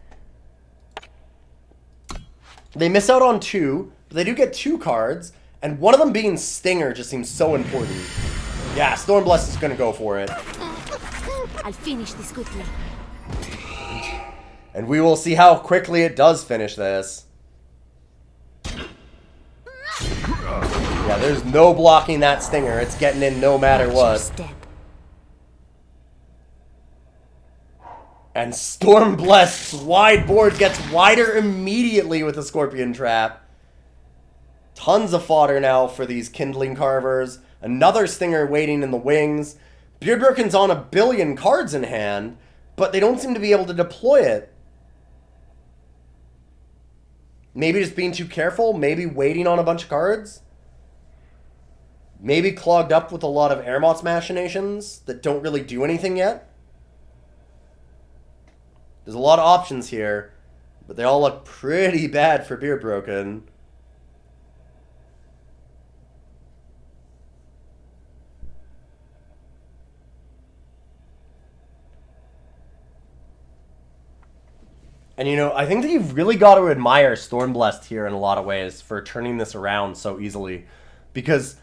They miss out on 2, but they do get 2 cards. And one of them being Stinger just seems so important. Yeah, Stormblessed is going to go for it. I'll finish this quickly. And we will see how quickly it does finish this. Yeah, there's no blocking that Stinger. It's getting in no matter what. Step. And Stormblessed's wide board gets wider immediately with the Scorpion Trap. Tons of fodder now for these Kindling Carvers. Another Stinger waiting in the wings. BeardBroken's on 1 billion cards in hand, but they don't seem to be able to deploy it. Maybe just being too careful. Maybe waiting on a bunch of cards. Maybe clogged up with a lot of Airmoth's Machinations that don't really do anything yet. There's a lot of options here, but they all look pretty bad for BeardBroken. And, you know, I think that you've really got to admire Stormblessed here in a lot of ways for turning this around so easily. Because,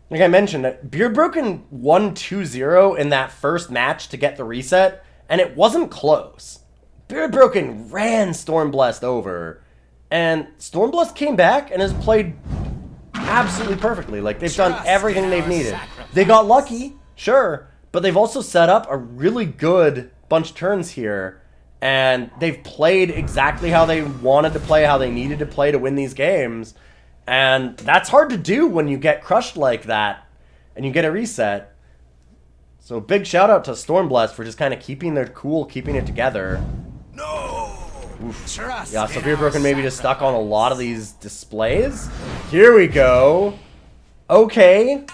like I mentioned, BeardBroken won 2-0 in that first match to get the reset, and it wasn't close. BeardBroken ran Stormblessed over, and Stormblessed came back and has played absolutely perfectly. Like, they've done everything they've needed. They got lucky, sure, but they've also set up a really good bunch of turns here. And they've played exactly how they wanted to play, how they needed to play to win these games. And that's hard to do when you get crushed like that and you get a reset. So big shout out to Stormblessed for just kind of keeping their cool, keeping it together. No! Trust Yeah, so BeardBroken maybe just stuck on a lot of these displays. Here we go. Okay.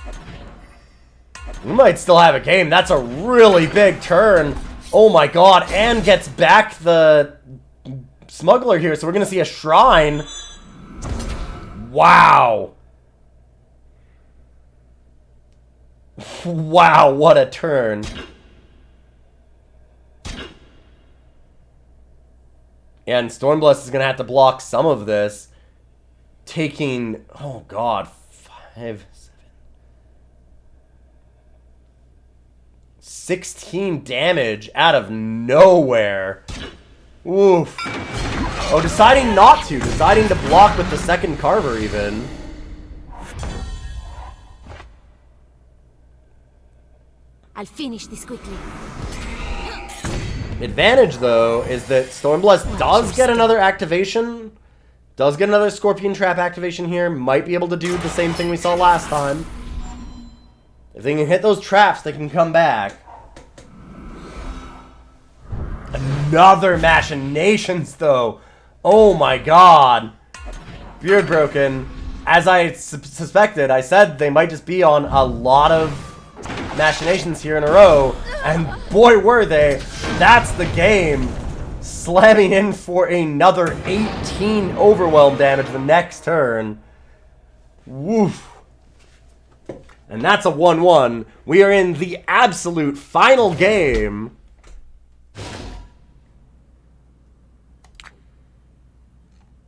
We might still have a game. That's a really big turn. Oh my god, and gets back the smuggler here, so we're going to see a shrine. Wow. Wow, what a turn. And Stormblessed is going to have to block some of this. Taking, oh god, 5... 16 damage out of nowhere. Oof. Oh, deciding not to. Deciding to block with the second Carver, even. I'll finish this quickly. Advantage, though, is that Stormblessed does get another activation. Does get another Scorpion Trap activation here. Might be able to do the same thing we saw last time. If they can hit those traps, they can come back. Another Machinations, though. Oh my god. BeardBroken. As I suspected, I said they might just be on a lot of Machinations here in a row. And boy, were they. That's the game. Slamming in for another 18 overwhelm damage the next turn. Woof. And that's a 1-1. We are in the absolute final game.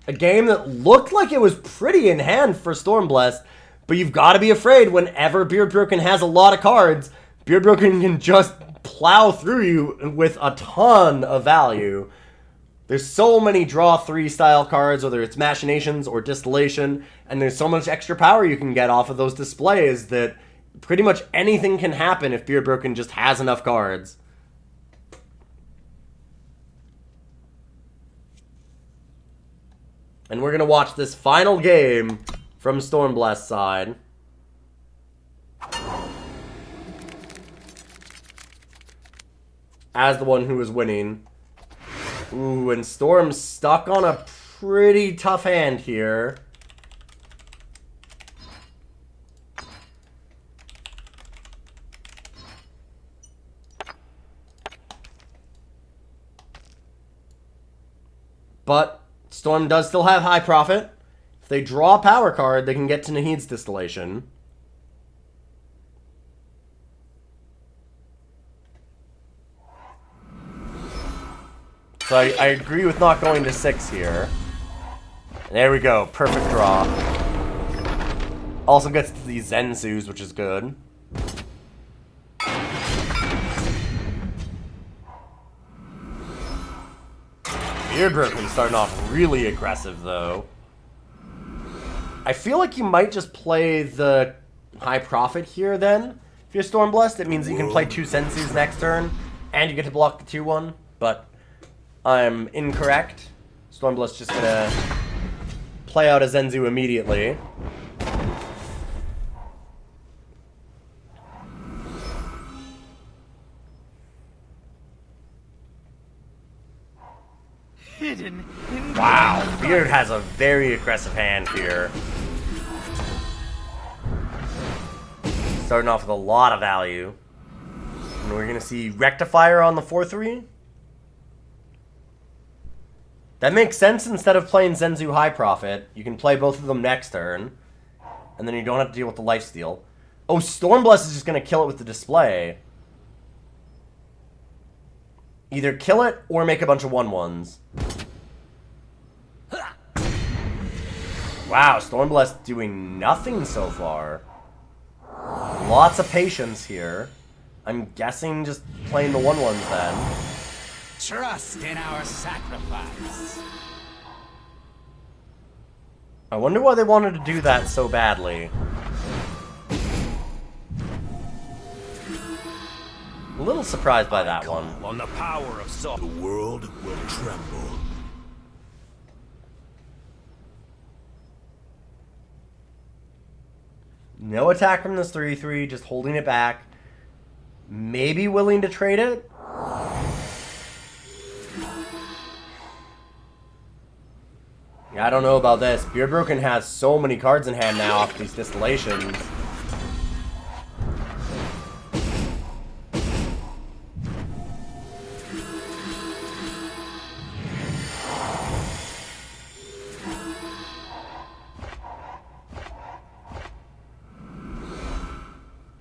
A game that looked like it was pretty in hand for Stormblessed, but you've got to be afraid whenever BeardBroken has a lot of cards, BeardBroken can just plow through you with a ton of value. There's so many draw 3 style cards, whether it's Machinations or Distillation, and there's so much extra power you can get off of those displays that pretty much anything can happen if BeardBroken just has enough cards. And we're going to watch this final game from Stormblessed side. As the one who is winning. Ooh, and Storm's stuck on a pretty tough hand here. But Storm does still have high profit. If they draw a power card, they can get to Nahid's Distillation. So I agree with not going to 6 here. And there we go. Perfect draw. Also gets to these Zensus, which is good. BeardBroken starting off really aggressive, though. I feel like you might just play the high profit here, then. If you're Stormblessed, it means you can play 2 Sensus next turn, and you get to block the 2-1, but I'm incorrect. Stormblessed just gonna play out a Zenzu immediately. Hidden in Wow, Beard has a very aggressive hand here. Starting off with a lot of value. And we're going to see Rectifier on the 4-3. That makes sense. Instead of playing Zenzu High Profit, you can play both of them next turn. And then you don't have to deal with the lifesteal. Oh, Stormblessed is just going to kill it with the display. Either kill it or make a bunch of 1-1s. Wow, Stormblessed doing nothing so far. Lots of patience here. I'm guessing just playing the 1-1s then. Trust in our sacrifice. I wonder why they wanted to do that so badly. A little surprised by that one. On the power of Saul. The world will tremble. No attack from this 3-3, just holding it back. Maybe willing to trade it? Yeah, I don't know about this. BeardBroken has so many cards in hand now off these distillations.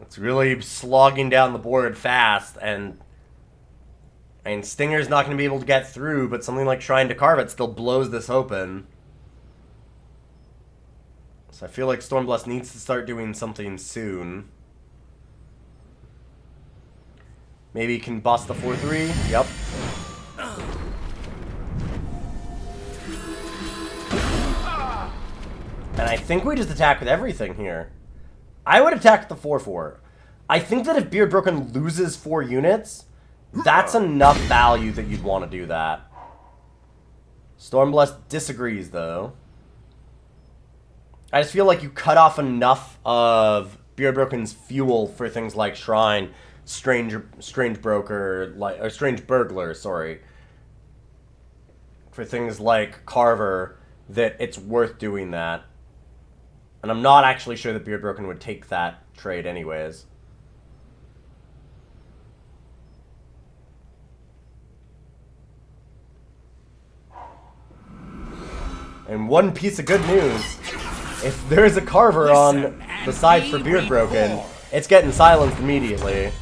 It's really slogging down the board fast, and Stinger's not going to be able to get through, but something like Shrine to Carve It still blows this open. So I feel like Stormblessed needs to start doing something soon. Maybe he can bust the 4-3. Yep. And I think we just attack with everything here. I would attack the 4-4. I think that if BeardBroken loses 4 units, that's enough value that you'd want to do that. Stormblessed disagrees, though. I just feel like you cut off enough of BeardBroken's fuel for things like Shrine, Strange Broker, or Strange Burglar, sorry. For things like Carver, that it's worth doing that. And I'm not actually sure that BeardBroken would take that trade anyways. And one piece of good news. If there's a Carver on the side for BeardBroken, it's getting silenced immediately.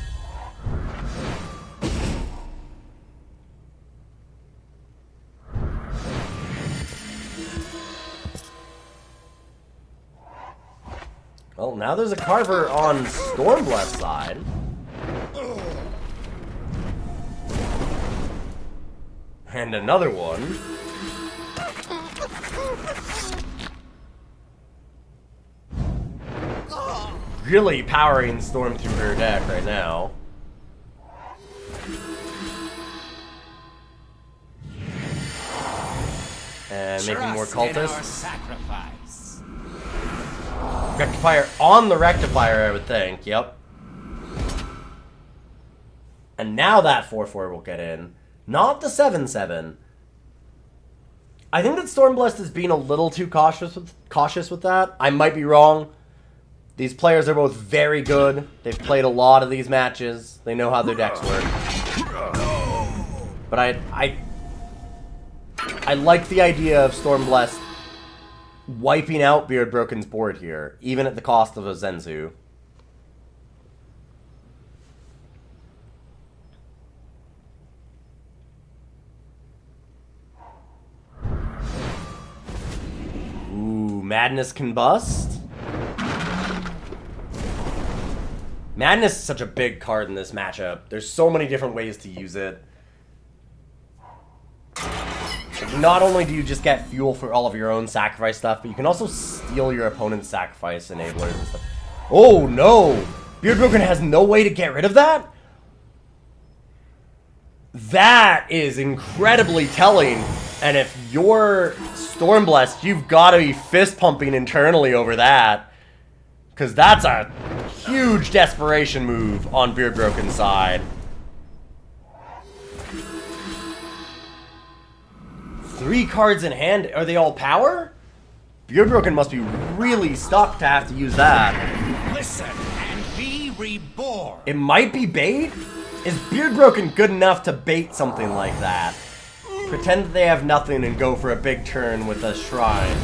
Well, now there's a Carver on Stormblessed side. And another one. Really powering Storm through her deck right now. And making more cultists. Rectifier on the Rectifier, I would think. Yep. And now that 4/4 will get in. Not the 7/7. I think that Stormblessed is being a little too cautious with that. I might be wrong. These players are both very good. They've played a lot of these matches. They know how their decks work. But I like the idea of Stormblessed wiping out BeardBroken's board here, even at the cost of a Zenzu. Ooh, Madness Combust. Madness is such a big card in this matchup. There's so many different ways to use it. Not only do you just get fuel for all of your own sacrifice stuff, but you can also steal your opponent's sacrifice enablers and stuff. Oh no! BeardBroken has no way to get rid of that? That is incredibly telling. And if you're Stormblessed, you've got to be fist pumping internally over that. Because that's a huge desperation move on BeardBroken's side. 3 cards in hand. Are they all power? BeardBroken must be really stuck to have to use that. Listen and be reborn. It might be bait? Is BeardBroken good enough to bait something like that? Pretend that they have nothing and go for a big turn with a shrine.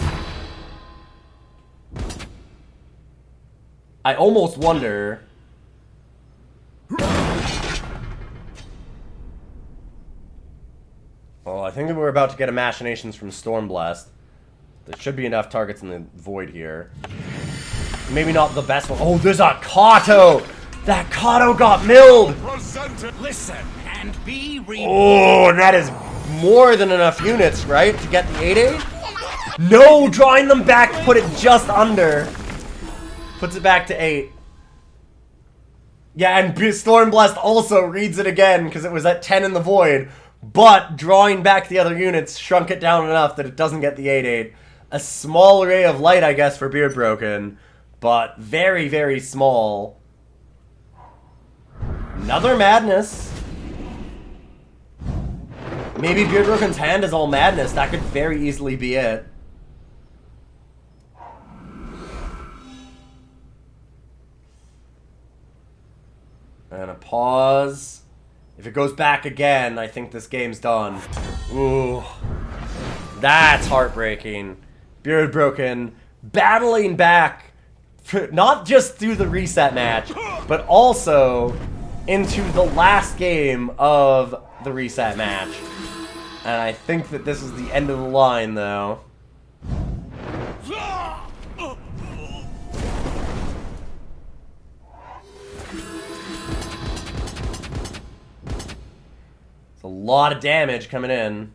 I almost wonder... Well, I think that we're about to get a Machinations from Stormblessed. There should be enough targets in the void here. Maybe not the best one. Oh, there's a Kato! That Kato got milled! Listen and be reborn. Oh, that is more than enough units, right? To get the 8/8? No! Drawing them back, put it just under. Puts it back to 8. Yeah, and Stormblessed also reads it again, because it was at 10 in the void. But drawing back the other units shrunk it down enough that it doesn't get the 8/8. A small ray of light, I guess, for BeardBroken. But very, very small. Another Madness. Maybe BeardBroken's hand is all Madness. That could very easily be it. And a pause. If it goes back again, I think this game's done. Ooh. That's heartbreaking. BeardBroken battling back, not just through the reset match, but also into the last game of the reset match. And I think that this is the end of the line, though. It's a lot of damage coming in.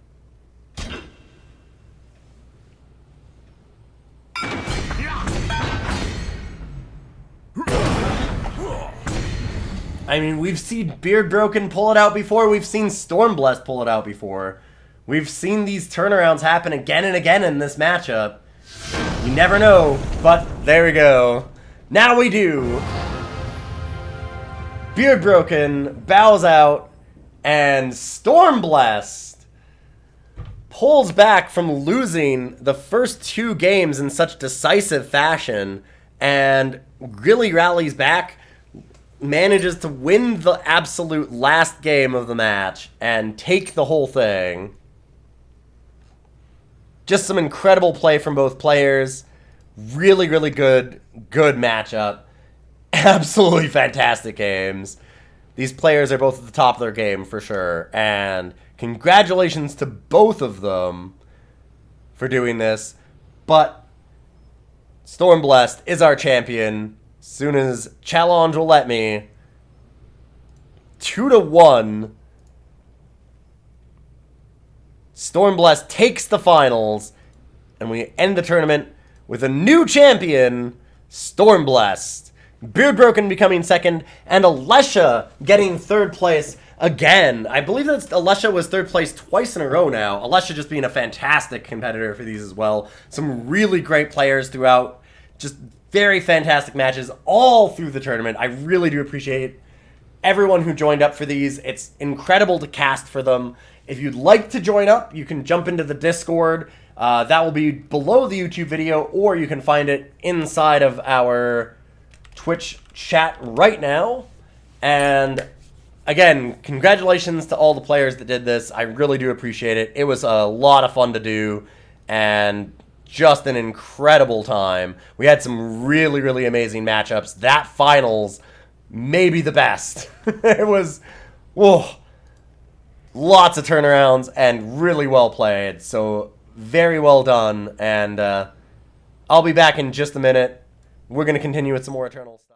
I mean, we've seen BeardBroken pull it out before. We've seen Stormblessed pull it out before. We've seen these turnarounds happen again and again in this matchup. You never know, but there we go. Now we do. BeardBroken bows out, and Stormblessed pulls back from losing the first 2 games in such decisive fashion and really rallies back, manages to win the absolute last game of the match and take the whole thing. Just some incredible play from both players. Really, really good matchup. absolutely fantastic games. These players are both at the top of their game for sure, and congratulations to both of them for doing this. But Stormblessed is our champion. As soon as challenge will let me. 2-1. Stormblessed takes the finals, and we end the tournament with a new champion, Stormblessed. BeardBroken becoming second, and Alesha getting third place again. I believe that Alesha was third place twice in a row now. Alesha just being a fantastic competitor for these as well. Some really great players throughout. Just very fantastic matches all through the tournament. I really do appreciate everyone who joined up for these. It's incredible to cast for them. If you'd like to join up, you can jump into the Discord. That will be below the YouTube video, or you can find it inside of our Twitch chat right now. And again, congratulations to all the players that did this. I really do appreciate it. It was a lot of fun to do, and just an incredible time. We had some really, really amazing matchups. That finals may be the best. It was, whoa, lots of turnarounds and really well played. So very well done. And I'll be back in just a minute. We're going to continue with some more Eternal stuff.